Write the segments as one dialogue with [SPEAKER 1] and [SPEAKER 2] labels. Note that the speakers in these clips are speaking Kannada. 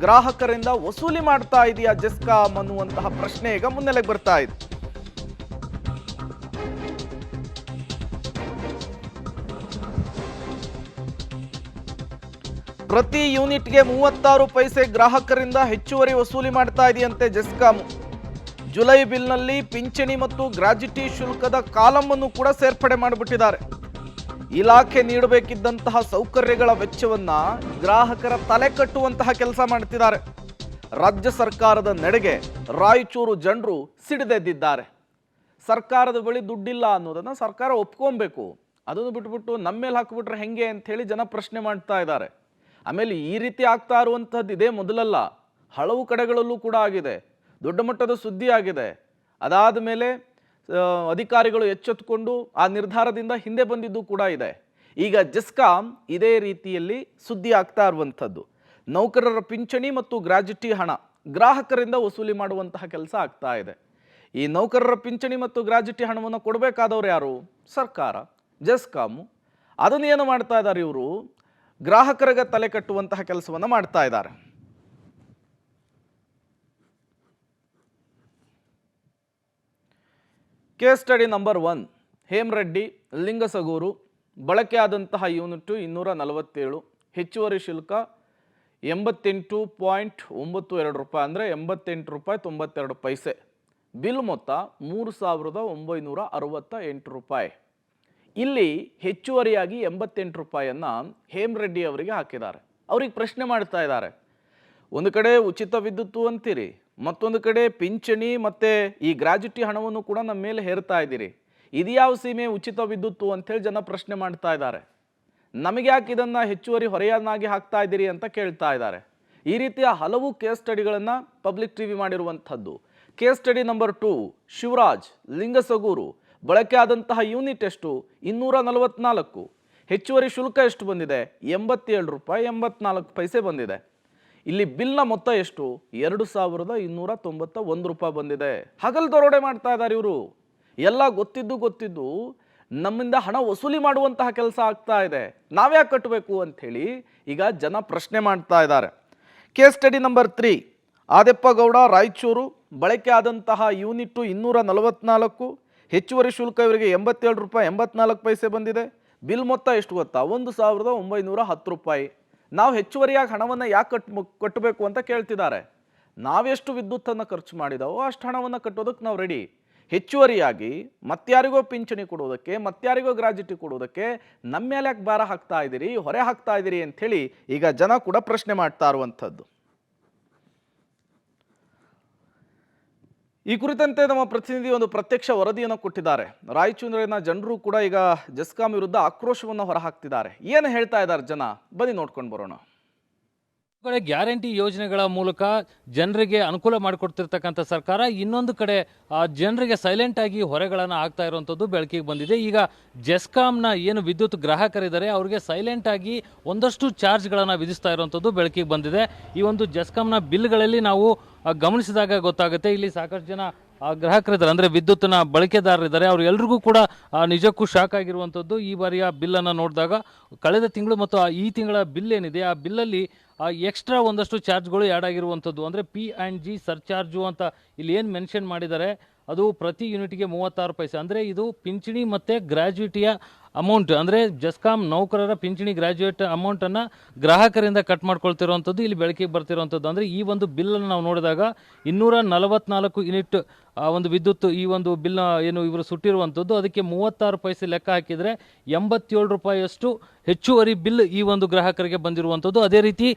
[SPEAKER 1] ಗ್ರಾಹಕರಿಂದ ವಸೂಲಿ ಮಾಡ್ತಾ ಇದೆಯಾ ಜೆಸ್ಕಾಂ ಅನ್ನುವಂತಹ ಪ್ರಶ್ನೆ ಈಗ ಮುನ್ನೆಲೆಗೆ ಬರ್ತಾ ಇದೆ. ಪ್ರತಿ ಯೂನಿಟ್ಗೆ 36 ಪೈಸೆ ಗ್ರಾಹಕರಿಂದ ಹೆಚ್ಚುವರಿ ವಸೂಲಿ ಮಾಡ್ತಾ ಇದೆಯಂತೆ ಜೆಸ್ಕಾಂ. ಜುಲೈ ಬಿಲ್ನಲ್ಲಿ ಪಿಂಚಣಿ ಮತ್ತು ಗ್ರಾಜ್ಯುಟಿ ಶುಲ್ಕದ ಕಾಲಮ್ ಅನ್ನು ಕೂಡ ಸೇರ್ಪಡೆ ಮಾಡಿಬಿಟ್ಟಿದ್ದಾರೆ. ಇಲಾಖೆ ನೀಡಬೇಕಿದ್ದಂತಹ ಸೌಕರ್ಯಗಳ ವೆಚ್ಚವನ್ನ ಗ್ರಾಹಕರ ತಲೆ ಕಟ್ಟುವಂತಹ ಕೆಲಸ ಮಾಡ್ತಿದ್ದಾರೆ. ರಾಜ್ಯ ಸರ್ಕಾರದ ನಡೆಗೆ ರಾಯಚೂರು ಜನರು ಸಿಡಿದೆದ್ದಿದ್ದಾರೆ. ಸರ್ಕಾರದ ಬಳಿ ದುಡ್ಡಿಲ್ಲ ಅನ್ನೋದನ್ನ ಸರ್ಕಾರ ಒಪ್ಕೊಬೇಕು. ಅದನ್ನು ಬಿಟ್ಬಿಟ್ಟು ನಮ್ಮ ಮೇಲೆ ಹಾಕಿಬಿಟ್ರೆ ಹೆಂಗೆ ಅಂತ ಹೇಳಿ ಜನ ಪ್ರಶ್ನೆ ಮಾಡ್ತಾ ಇದ್ದಾರೆ. ಆಮೇಲೆ ಈ ರೀತಿ ಆಗ್ತಾ ಇರುವಂಥದ್ದು ಇದೇ ಮೊದಲಲ್ಲ, ಹಲವು ಕಡೆಗಳಲ್ಲೂ ಕೂಡ ಆಗಿದೆ, ದೊಡ್ಡ ಮಟ್ಟದ ಸುದ್ದಿ ಆಗಿದೆ. ಅದಾದ ಮೇಲೆ ಅಧಿಕಾರಿಗಳು ಎಚ್ಚೆತ್ತುಕೊಂಡು ಆ ನಿರ್ಧಾರದಿಂದ ಹಿಂದೆ ಬಂದಿದ್ದು ಕೂಡ ಇದೆ. ಈಗ ಜೆಸ್ಕಾಂ ಇದೇ ರೀತಿಯಲ್ಲಿ ಸುದ್ದಿ ಆಗ್ತಾ ಇರುವಂಥದ್ದು. ನೌಕರರ ಪಿಂಚಣಿ ಮತ್ತು ಗ್ರಾಜ್ಯುಟಿ ಹಣ ಗ್ರಾಹಕರಿಂದ ವಸೂಲಿ ಮಾಡುವಂತಹ ಕೆಲಸ ಆಗ್ತಾ ಇದೆ. ಈ ನೌಕರರ ಪಿಂಚಣಿ ಮತ್ತು ಗ್ರಾಜ್ಯುಟಿ ಹಣವನ್ನು ಕೊಡಬೇಕಾದವರು ಯಾರು? ಸರ್ಕಾರ, ಜೆಸ್ಕಾಮು. ಅದನ್ನೇನು ಮಾಡ್ತಾ ಇದ್ದಾರೆ ಇವರು? ಗ್ರಾಹಕರಿಗೆ ತಲೆ ಕಟ್ಟುವಂತಹ ಕೆಲಸವನ್ನು ಮಾಡ್ತಾ ಇದ್ದಾರೆ. Case study number 1, Hemareddy, Lingasugur. ಬಳಕೆ ಆದಂತಹ ಯೂನಿಟ್ 247, ಹೆಚ್ಚುವರಿ ಶುಲ್ಕ 88.92 ರೂಪಾಯಿ, ಅಂದರೆ 88 ರೂಪಾಯಿ 92 ಪೈಸೆ. ಬಿಲ್ ಮೊತ್ತ 3,968 ರೂಪಾಯಿ. ಇಲ್ಲಿ ಹೆಚ್ಚುವರಿಯಾಗಿ 88 ರೂಪಾಯಿಯನ್ನು ಹೇಮರೆಡ್ಡಿ ಅವರಿಗೆ ಹಾಕಿದ್ದಾರೆ. ಅವ್ರಿಗೆ ಪ್ರಶ್ನೆ ಮಾಡ್ತಾ ಇದ್ದಾರೆ, ಒಂದು ಕಡೆ ಉಚಿತ ವಿದ್ಯುತ್ತು ಅಂತೀರಿ, ಮತ್ತೊಂದು ಕಡೆ ಪಿಂಚಣಿ ಮತ್ತು ಈ ಗ್ರಾಜ್ಯುಟಿ ಹಣವನ್ನು ಕೂಡ ನಮ್ಮ ಮೇಲೆ ಹೇರ್ತಾ ಇದ್ದೀರಿ. ಇದು ಯಾವ ಸೀಮೆ ಉಚಿತ ವಿದ್ಯುತ್ತು ಅಂಥೇಳಿ ಜನ ಪ್ರಶ್ನೆ ಮಾಡ್ತಾ ಇದ್ದಾರೆ. ನಮಗೆ ಯಾಕೆ ಇದನ್ನು ಹೆಚ್ಚುವರಿ ಹೊರೆಯನ್ನಾಗಿ ಹಾಕ್ತಾ ಇದ್ದೀರಿ ಅಂತ ಕೇಳ್ತಾ ಇದ್ದಾರೆ. ಈ ರೀತಿಯ ಹಲವು ಕೇಸ್ ಸ್ಟಡಿಗಳನ್ನು ಪಬ್ಲಿಕ್ ಟಿವಿ ಮಾಡಿರುವಂಥದ್ದು. Case study number 2, Shivraj, Lingasugur. ಬಳಕೆ ಆದಂತಹ ಯೂನಿಟ್ ಎಷ್ಟು? 244. ಹೆಚ್ಚುವರಿ ಶುಲ್ಕ ಎಷ್ಟು ಬಂದಿದೆ? 87 ರೂಪಾಯಿ 84 ಪೈಸೆ ಬಂದಿದೆ. ಇಲ್ಲಿ ಬಿಲ್ನ ಮೊತ್ತ ಎಷ್ಟು? 2,291 ರೂಪಾಯಿ ಬಂದಿದೆ. ಹಗಲು ದರೋಡೆ ಮಾಡ್ತಾ ಇದ್ದಾರೆ ಇವರು. ಎಲ್ಲ ಗೊತ್ತಿದ್ದು ನಮ್ಮಿಂದ ಹಣ ವಸೂಲಿ ಮಾಡುವಂತಹ ಕೆಲಸ ಆಗ್ತಾ ಇದೆ, ನಾವ್ಯಾಕೆ ಕಟ್ಟಬೇಕು ಅಂಥೇಳಿ ಈಗ ಜನ ಪ್ರಶ್ನೆ ಮಾಡ್ತಾ ಇದ್ದಾರೆ. Case study number 3, Adeppagouda, Raichur. ಬಳಕೆ ಆದಂತಹ ಯೂನಿಟ್ 244. ಹೆಚ್ಚುವರಿ ಶುಲ್ಕ ಇವರಿಗೆ 87 ರೂಪಾಯಿ 84 ಪೈಸೆ ಬಂದಿದೆ. ಬಿಲ್ ಮೊತ್ತ ಎಷ್ಟು ಗೊತ್ತಾ? 1,910 ರೂಪಾಯಿ. ನಾವು ಹೆಚ್ಚುವರಿಯಾಗಿ ಹಣವನ್ನು ಯಾಕೆ ಕಟ್ಟಬೇಕು ಅಂತ ಕೇಳ್ತಿದ್ದಾರೆ. ನಾವೆಷ್ಟು ವಿದ್ಯುತ್ತನ್ನು ಖರ್ಚು ಮಾಡಿದಾವೋ ಅಷ್ಟು ಹಣವನ್ನು ಕಟ್ಟೋದಕ್ಕೆ ನಾವು ರೆಡಿ. ಹೆಚ್ಚುವರಿಯಾಗಿ ಮತ್ತಾರಿಗೋ ಪಿಂಚಣಿ ಕೊಡೋದಕ್ಕೆ, ಮತ್ತಾರಿಗೋ ಗ್ರಾಜ್ಯುಟಿ ಕೊಡೋದಕ್ಕೆ ನಮ್ಮ ಮೇಲೆ ಯಾಕೆ ಭಾರ ಹಾಕ್ತಾ ಇದ್ದೀರಿ, ಹೊರೆ ಹಾಕ್ತಾ ಇದ್ದೀರಿ ಅಂಥೇಳಿ ಈಗ ಜನ ಕೂಡ ಪ್ರಶ್ನೆ ಮಾಡ್ತಾ ಇರುವಂಥದ್ದು. ಈ ಕುರಿತಂತೆ ನಮ್ಮ ಪ್ರತಿನಿಧಿ ಒಂದು ಪ್ರತ್ಯಕ್ಷ ವರದಿಯನ್ನು ಕೊಟ್ಟಿದ್ದಾರೆ. ರಾಯಚೂರಿನ ಜನರು ಕೂಡ ಈಗ ಜೆಸ್ಕಾಂ ವಿರುದ್ಧ ಆಕ್ರೋಶವನ್ನು ಹೊರಹಾಕ್ತಿದ್ದಾರೆ. ಏನು ಹೇಳ್ತಾ ಇದ್ದಾರೆ ಜನ, ಬನ್ನಿ ನೋಡ್ಕೊಂಡು ಬರೋಣ.
[SPEAKER 2] ಕಡೆ ಗ್ಯಾರಂಟಿ ಯೋಜನೆಗಳ ಮೂಲಕ ಜನರಿಗೆ ಅನುಕೂಲ ಮಾಡಿಕೊಡ್ತಿರ್ತಕ್ಕಂಥ ಸರ್ಕಾರ, ಇನ್ನೊಂದು ಕಡೆ ಜನರಿಗೆ ಸೈಲೆಂಟ್ ಆಗಿ ಹೊರೆಗಳನ್ನು ಆಗ್ತಾ ಇರುವಂಥದ್ದು ಬೆಳಕಿಗೆ ಬಂದಿದೆ. ಈಗ ಜೆಸ್ಕಾಂನ ಏನು ವಿದ್ಯುತ್ ಗ್ರಾಹಕರಿದ್ದಾರೆ ಅವರಿಗೆ ಸೈಲೆಂಟ್ ಆಗಿ ಒಂದಷ್ಟು ಚಾರ್ಜ್ಗಳನ್ನು ವಿಧಿಸ್ತಾ ಇರುವಂಥದ್ದು ಬೆಳಕಿಗೆ ಬಂದಿದೆ. ಈ ಒಂದು ಜೆಸ್ಕಾಂನ ಬಿಲ್ಗಳಲ್ಲಿ ನಾವು ಗಮನಿಸಿದಾಗ ಗೊತ್ತಾಗುತ್ತೆ, ಇಲ್ಲಿ ಸಾಕಷ್ಟು ಜನ ಗ್ರಾಹಕರಿದ್ದಾರೆ, ಅಂದರೆ ವಿದ್ಯುತ್ನ ಬಳಕೆದಾರರಿದ್ದಾರೆ. ಅವ್ರು ಎಲ್ರಿಗೂ ಕೂಡ ನಿಜಕ್ಕೂ ಶಾಕ್ ಆಗಿರುವಂಥದ್ದು ಈ ಬಾರಿಯ ಬಿಲ್ಲನ್ನು ನೋಡಿದಾಗ. ಕಳೆದ ತಿಂಗಳು ಮತ್ತು ಈ ತಿಂಗಳ ಬಿಲ್ ಏನಿದೆ ಆ ಬಿಲ್ಲಲ್ಲಿ ಎಕ್ಸ್ಟ್ರಾ ಒಂದಷ್ಟು ಚಾರ್ಜ್ಗಳು ಆ್ಯಡ್ ಆಗಿರುವಂಥದ್ದು. ಅಂದರೆ P&G ಸರ್ಚಾರ್ಜು ಅಂತ ಇಲ್ಲಿ ಏನು ಮೆನ್ಷನ್ ಮಾಡಿದ್ದಾರೆ ಅದು ಪ್ರತಿ ಯೂನಿಟ್ಗೆ 36 ಪೈಸೆ. ಅಂದರೆ ಇದು ಪಿಂಚಣಿ ಮತ್ತು ಗ್ರ್ಯಾಜ್ಯುಟಿಯ ಅಮೌಂಟ್, ಅಂದರೆ ಜೆಸ್ಕಾಂ ನೌಕರರ ಪಿಂಚಣಿ ಗ್ರ್ಯಾಜುಯೇಟ್ ಅಮೌಂಟನ್ನು ಗ್ರಾಹಕರಿಂದ ಕಟ್ ಮಾಡ್ಕೊಳ್ತಿರುವಂಥದ್ದು ಇಲ್ಲಿ ಬೆಳಕಿಗೆ ಬರ್ತಿರುವಂಥದ್ದು. ಅಂದರೆ ಈ ಒಂದು ಬಿಲ್ಲನ್ನು ನಾವು ನೋಡಿದಾಗ 244 ಯೂನಿಟ್ ಒಂದು ವಿದ್ಯುತ್ ಈ ಒಂದು ಬಿಲ್ನ ಏನು ಇವರು ಸುಟ್ಟಿರುವಂಥದ್ದು, ಅದಕ್ಕೆ 36 ಪೈಸೆ ಲೆಕ್ಕ ಹಾಕಿದರೆ 87 ರೂಪಾಯಿಯಷ್ಟು ಹೆಚ್ಚುವರಿ ಬಿಲ್ ಈ ಒಂದು ಗ್ರಾಹಕರಿಗೆ ಬಂದಿರುವಂಥದ್ದು. ಅದೇ ರೀತಿ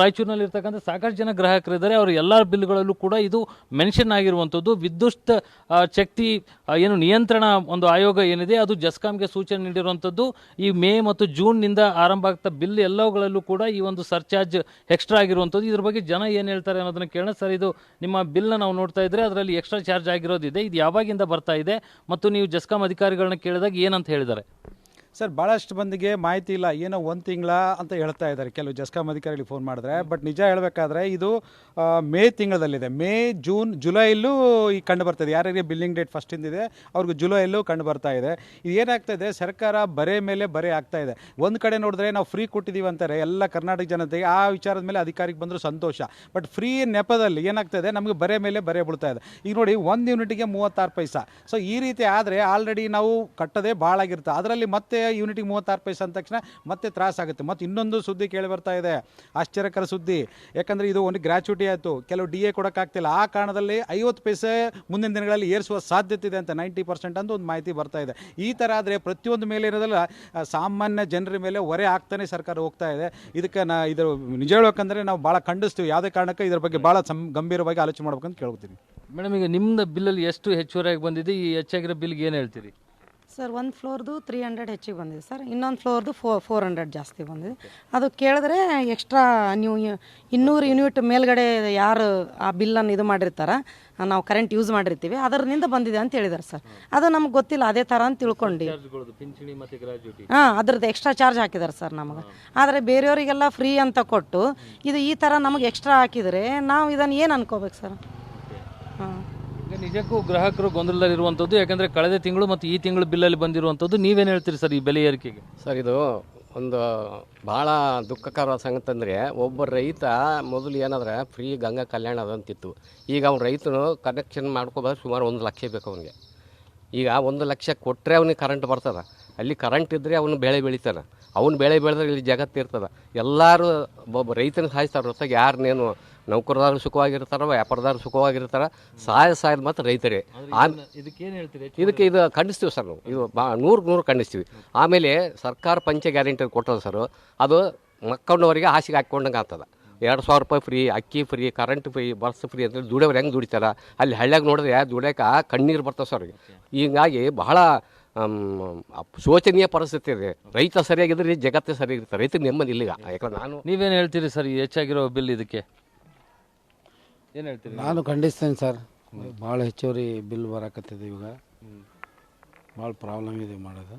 [SPEAKER 2] ರಾಯಚೂರಿನಲ್ಲಿರ್ತಕ್ಕಂಥ ಸಾಕಷ್ಟು ಜನ ಗ್ರಾಹಕರಿದ್ದಾರೆ, ಅವರು ಎಲ್ಲ ಬಿಲ್ಗಳಲ್ಲೂ ಕೂಡ ಇದು ಮೆನ್ಷನ್ ಆಗಿರುವಂಥದ್ದು. ವಿದ್ಯುತ್ ಶಕ್ತಿ ಏನು ನಿಯಂತ್ರಣ ಒಂದು ಆಯೋಗ ಏನಿದೆ ಅದು ಜೆಸ್ಕಾಂಗೆ ಸೂಚನೆ ನೀಡಿರುವಂಥದ್ದು. ಈ ಮೇ ಮತ್ತು ಜೂನ್ನಿಂದ ಆರಂಭ ಆಗ್ತಾ ಬಿಲ್ ಎಲ್ಲವುಗಳಲ್ಲೂ ಕೂಡ ಈ ಒಂದು ಸರ್ಚಾರ್ಜ್ ಎಕ್ಸ್ಟ್ರಾ ಆಗಿರುವಂಥದ್ದು. ಇದ್ರ ಬಗ್ಗೆ ಜನ ಏನು ಹೇಳ್ತಾರೆ ಅನ್ನೋದನ್ನು ಕೇಳೋಣ. ಸರ್, ಇದು ನಿಮ್ಮ ಬಿಲ್ನ ನಾವು ನೋಡ್ತಾ ಇದ್ರೆ ಅದರಲ್ಲಿ ಎಕ್ಸ್ಟ್ರಾ ಚಾರ್ಜ್ ಆಗಿರೋದಿದೆ, ಇದು ಯಾವಾಗಿಂದ ಬರ್ತಾ ಇದೆ ಮತ್ತು ನೀವು ಜೆಸ್ಕಾಂ ಅಧಿಕಾರಿಗಳನ್ನ ಕೇಳಿದಾಗ ಏನಂತ ಹೇಳಿದ್ದಾರೆ?
[SPEAKER 3] ಸರ್ ಭಾಳಷ್ಟು ಮಂದಿಗೆ ಮಾಹಿತಿ ಇಲ್ಲ, ಏನೋ 1 ತಿಂಗಳ ಅಂತ ಹೇಳ್ತಾ ಇದ್ದಾರೆ ಕೆಲವು ಜೆಸ್ಕಾಂ ಅಧಿಕಾರಿಗಳಿಗೆ ಫೋನ್ ಮಾಡಿದ್ರೆ. ಬಟ್ ನಿಜ ಹೇಳಬೇಕಾದ್ರೆ ಇದು ಮೇ ತಿಂಗಳದಲ್ಲಿದೆ. ಮೇ, ಜೂನ್, ಜುಲೈಯಲ್ಲೂ ಈ ಕಂಡು ಬರ್ತದೆ. ಯಾರಿಗೆ ಬಿಲ್ಲಿಂಗ್ ಡೇಟ್ ಫಸ್ಟಿಂದಿದೆ ಅವ್ರಿಗೆ ಜುಲೈಯಲ್ಲೂ ಕಂಡು ಬರ್ತಾ ಇದೆ. ಇದು ಏನಾಗ್ತಾಯಿದೆ, ಸರ್ಕಾರ ಬರೆ ಮೇಲೆ ಬರೆ ಆಗ್ತಾ ಇದೆ. ಒಂದು ಕಡೆ ನೋಡಿದ್ರೆ ನಾವು ಫ್ರೀ ಕೊಟ್ಟಿದ್ದೀವಿ ಅಂತಾರೆ ಎಲ್ಲ ಕರ್ನಾಟಕ ಜನತೆಗೆ, ಆ ವಿಚಾರದ ಮೇಲೆ ಅಧಿಕಾರಿಗೆ ಬಂದರೂ ಸಂತೋಷ. ಬಟ್ ಫ್ರೀ ನೆಪದಲ್ಲಿ ಏನಾಗ್ತಾಯಿದೆ, ನಮಗೆ ಬರೆ ಮೇಲೆ ಬರೆ ಬೀಳ್ತಾ ಇದೆ. ಈಗ ನೋಡಿ 1 ಯೂನಿಟಿಗೆ 36 ಪೈಸಾ. ಸೊ ಈ ರೀತಿ ಆದರೆ ಆಲ್ರೆಡಿ ನಾವು ಕಟ್ಟೋದೇ ಭಾಳ ಆಗಿರುತ್ತೆ. ಅದರಲ್ಲಿ ಮತ್ತೆ ಯೂನಿಟಿಗೆ 36 ಪೈಸಾ ಅಂದ ತಕ್ಷಣ ಮತ್ತೆ ತ್ರಾಸಾಗುತ್ತೆ. ಮತ್ತು ಇನ್ನೊಂದು ಸುದ್ದಿ ಕೇಳಿ ಬರ್ತಾ ಇದೆ, ಆಶ್ಚರ್ಯಕರ ಸುದ್ದಿ. ಯಾಕಂದರೆ ಇದು ಒಂದು ಗ್ರ್ಯಾಚುಯಿಟಿ ಆಯಿತು, ಕೆಲವು DA ಕೊಡೋಕ್ಕಾಗ್ತಿಲ್ಲ. ಆ ಕಾರಣದಲ್ಲಿ 50 ಪೈಸೆ ಮುಂದಿನ ದಿನಗಳಲ್ಲಿ ಏರಿಸುವ ಸಾಧ್ಯತೆ ಇದೆ ಅಂತ 90% ಅಂತ ಒಂದು ಮಾಹಿತಿ ಬರ್ತಾ ಇದೆ. ಈ ಥರ ಆದರೆ ಪ್ರತಿಯೊಂದು ಮೇಲೆ ಇರೋದಲ್ಲ, ಸಾಮಾನ್ಯ ಜನರ ಮೇಲೆ ಹೊರೆ ಆಗ್ತಾನೆ ಸರ್ಕಾರ ಹೋಗ್ತಾ ಇದೆ. ಇದಕ್ಕೆ ಇದು ನಿಜ ಹೇಳ್ಬೇಕಂದ್ರೆ ನಾವು ಭಾಳ ಖಂಡಿಸ್ತೀವಿ. ಯಾವುದೇ ಕಾರಣಕ್ಕೆ ಇದ್ರ ಬಗ್ಗೆ ಭಾಳ ಗಂಭೀರವಾಗಿ ಆಲೋಚನೆ ಮಾಡ್ಬೇಕಂತ ಕೇಳ್ತೀನಿ.
[SPEAKER 2] ಮೇಡಮ್, ಈಗ ನಿಮ್ಮದು ಬಿಲ್ಲಲ್ಲಿ ಎಷ್ಟು ಹೆಚ್ಚುವರಿಯಾಗಿ ಬಂದಿದೆ? ಈ ಹೆಚ್ಚಾಗಿರೋ ಬಿಲ್ಗೆ ಏನು ಹೇಳ್ತೀರಿ?
[SPEAKER 4] ಸರ್, ಒಂದು ಫ್ಲೋರ್ದು 300 ಹೆಚ್ಚಿಗೆ ಬಂದಿದೆ ಸರ್. ಇನ್ನೊಂದು ಫ್ಲೋರ್ದು 400 ಜಾಸ್ತಿ ಬಂದಿದೆ. ಅದು ಕೇಳಿದ್ರೆ ಎಕ್ಸ್ಟ್ರಾ ನೀವು 200 ಯೂನಿಟ್ ಮೇಲ್ಗಡೆ ಯಾರು ಆ ಬಿಲ್ಲನ್ನು ಇದು ಮಾಡಿರ್ತಾರ, ನಾವು ಕರೆಂಟ್ ಯೂಸ್ ಮಾಡಿರ್ತೀವಿ, ಅದರಿಂದ ಬಂದಿದೆ ಅಂತ ಹೇಳಿದ್ದಾರೆ ಸರ್. ಅದು ನಮ್ಗೆ ಗೊತ್ತಿಲ್ಲ, ಅದೇ ಥರ ಅಂತ ತಿಳ್ಕೊಂಡು
[SPEAKER 2] ಪಿಂಚಣಿ ಮತ್ತು ಗ್ರಾಜ್ಯುಟಿ
[SPEAKER 4] ಅದ್ರದ್ದು ಎಕ್ಸ್ಟ್ರಾ ಚಾರ್ಜ್ ಹಾಕಿದ್ದಾರೆ ಸರ್ ನಮಗೆ. ಆದರೆ ಬೇರೆಯವರಿಗೆಲ್ಲ ಫ್ರೀ ಅಂತ ಕೊಟ್ಟು ಇದು ಈ ಥರ ನಮಗೆ ಎಕ್ಸ್ಟ್ರಾ ಹಾಕಿದರೆ ನಾವು ಇದನ್ನು ಏನು ಅನ್ಕೋಬೇಕು ಸರ್? ಹಾಂ,
[SPEAKER 2] ಈಗ ನಿಜಕ್ಕೂ ಗ್ರಾಹಕರು ಗೊಂದಲದಲ್ಲಿರುವಂಥದ್ದು. ಯಾಕಂದರೆ ಕಳೆದ ತಿಂಗಳು ಮತ್ತು ಈ ತಿಂಗಳು ಬಿಲ್ಲಲ್ಲಿ ಬಂದಿರುವಂಥದ್ದು. ನೀವೇನು ಹೇಳ್ತೀರಿ ಸರ್ ಈ ಬೆಲೆ ಏರಿಕೆಗೆ?
[SPEAKER 5] ಸರ್, ಇದು ಒಂದು ಭಾಳ ದುಃಖಕರ ಸಂಗತಿ ಅಂದರೆ, ಒಬ್ಬ ರೈತ ಮೊದಲು ಏನಾದ್ರೆ ಫ್ರೀ ಗಂಗಾ ಕಲ್ಯಾಣ ಅದಂತಿತ್ತು. ಈಗ ಅವ್ನು ರೈತನು ಕನೆಕ್ಷನ್ ಮಾಡ್ಕೋಬೋದು, ಸುಮಾರು 1 ಲಕ್ಷ ಬೇಕು ಅವನಿಗೆ. ಈಗ 1 ಲಕ್ಷ ಕೊಟ್ಟರೆ ಅವನಿಗೆ ಕರೆಂಟ್ ಬರ್ತದೆ. ಅಲ್ಲಿ ಕರೆಂಟ್ ಇದ್ದರೆ ಅವನು ಬೆಳೆ ಬೆಳಿತಾನೆ. ಅವ್ನು ಬೆಳೆ ಬೆಳೆದ್ರೆ ಇಲ್ಲಿ ಜಗತ್ತು ಇರ್ತದೆ. ಎಲ್ಲರೂ ಒಬ್ಬ ರೈತನ ಸಾಯಿಸ್ತಾರೆ ಹೊರತಾಗಿ ಯಾರನ್ನೇನು ನೌಕರದಾರರು ಸುಖವಾಗಿರ್ತಾರೋ, ವ್ಯಾಪಾರದಾರರು ಸುಖವಾಗಿರ್ತಾರೆ. ಸಾಯೋದು ಮಾತ್ರ ರೈತರೇ.
[SPEAKER 2] ಇದಕ್ಕೇನು ಹೇಳ್ತೀರಿ?
[SPEAKER 5] ಇದಕ್ಕೆ ಇದು ಖಂಡಿಸ್ತೀವಿ ಸರ್ ನಾವು. ಇದು 100% ಖಂಡಿಸ್ತೀವಿ. ಆಮೇಲೆ ಸರ್ಕಾರ ಪಂಚ ಗ್ಯಾರಂಟಿ ಕೊಟ್ಟದ ಸರ್, ಅದು ಮಕ್ಕಳವರಿಗೆ ಹಾಸಿಗೆ ಹಾಕ್ಕೊಂಡಂಗೆ ಆಗ್ತದೆ. 2000 ರೂಪಾಯಿ ಫ್ರೀ, ಅಕ್ಕಿ free, current free, bus free ಅಂತೇಳಿ ದುಡಿಯೋರು ಹೆಂಗೆ ದುಡಿತಾರೆ. ಅಲ್ಲಿ ಹಳ್ಳಿಯಾಗ ನೋಡಿದ್ರೆ ದುಡಿಯೋಕೆ ಕಣ್ಣೀರು ಬರ್ತವೆ ಸರ್ ಅವ್ರಿಗೆ. ಹೀಗಾಗಿ ಬಹಳ ಶೋಚನೀಯ ಪರಿಸ್ಥಿತಿ ಇದೆ. ರೈತ ಸರಿಯಾಗಿದ್ರೆ ಜಗತ್ತೇ ಸರಿಯಾಗಿರ್ತಾರೆ. ರೈತರಿಗೆ ನೆಮ್ಮದಿ ಇಲ್ಲಿಗ. ಯಾಕಂದ್ರೆ ನೀವೇನು
[SPEAKER 2] ಹೇಳ್ತೀರಿ ಸರ್ ಈ ಹೆಚ್ಚಾಗಿರೋ ಬಿಲ್ ಇದಕ್ಕೆ ಏನು ಹೇಳ್ತೀರಿ?
[SPEAKER 6] ನಾನು ಖಂಡಿಸ್ತೇನೆ ಸರ್. ಭಾಳ ಹೆಚ್ಚುವರಿ ಬಿಲ್ ಬರಾಕತ್ತಿದೆ. ಇವಾಗ ಭಾಳ ಪ್ರಾಬ್ಲಮ್ ಇದೆ ಮಾಡೋದು.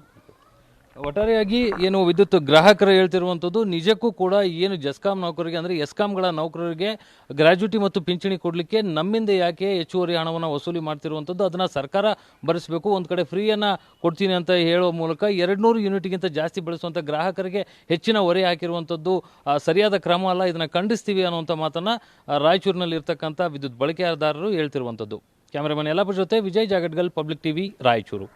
[SPEAKER 2] ಒಟ್ಟಾರೆಯಾಗಿ ಏನು ವಿದ್ಯುತ್ ಗ್ರಾಹಕರು ಹೇಳ್ತಿರುವಂಥದ್ದು, ನಿಜಕ್ಕೂ ಕೂಡ ಏನು ಜೆಸ್ಕಾಂ ನೌಕರರಿಗೆ ಅಂದರೆ ಎಸ್ಕಾಂಗಳ ನೌಕರರಿಗೆ ಗ್ರ್ಯಾಜುಟಿ ಮತ್ತು ಪಿಂಚಣಿ ಕೊಡಲಿಕ್ಕೆ ನಮ್ಮಿಂದ ಯಾಕೆ ಹೆಚ್ಚುವರಿ ಹಣವನ್ನು ವಸೂಲಿ ಮಾಡ್ತಿರುವಂಥದ್ದು, ಅದನ್ನು ಸರ್ಕಾರ ಭರಿಸಬೇಕು. ಒಂದು ಕಡೆ ಫ್ರೀಯನ್ನು ಕೊಡ್ತೀನಿ ಅಂತ ಹೇಳುವ ಮೂಲಕ 200 ಯೂನಿಟ್ಗಿಂತ ಜಾಸ್ತಿ ಬಳಸುವಂಥ ಗ್ರಾಹಕರಿಗೆ ಹೆಚ್ಚಿನ ಹೊರೆ ಹಾಕಿರುವಂಥದ್ದು ಸರಿಯಾದ ಕ್ರಮ ಅಲ್ಲ. ಇದನ್ನು ಖಂಡಿಸ್ತೀವಿ ಅನ್ನುವಂಥ ಮಾತನ್ನು ರಾಯಚೂರಿನಲ್ಲಿ ಇರ್ತಕ್ಕಂಥ ವಿದ್ಯುತ್ ಬಳಕೆದಾರರು ಹೇಳ್ತಿರುವಂಥದ್ದು. ಕ್ಯಾಮರಾಮನ್ ಯಲ್ಲಾಪುರ ಜೊತೆ ವಿಜಯ್ ಜಾಗಡ್ಗಲ್, ಪಬ್ಲಿಕ್ ಟಿವಿ, ರಾಯಚೂರು.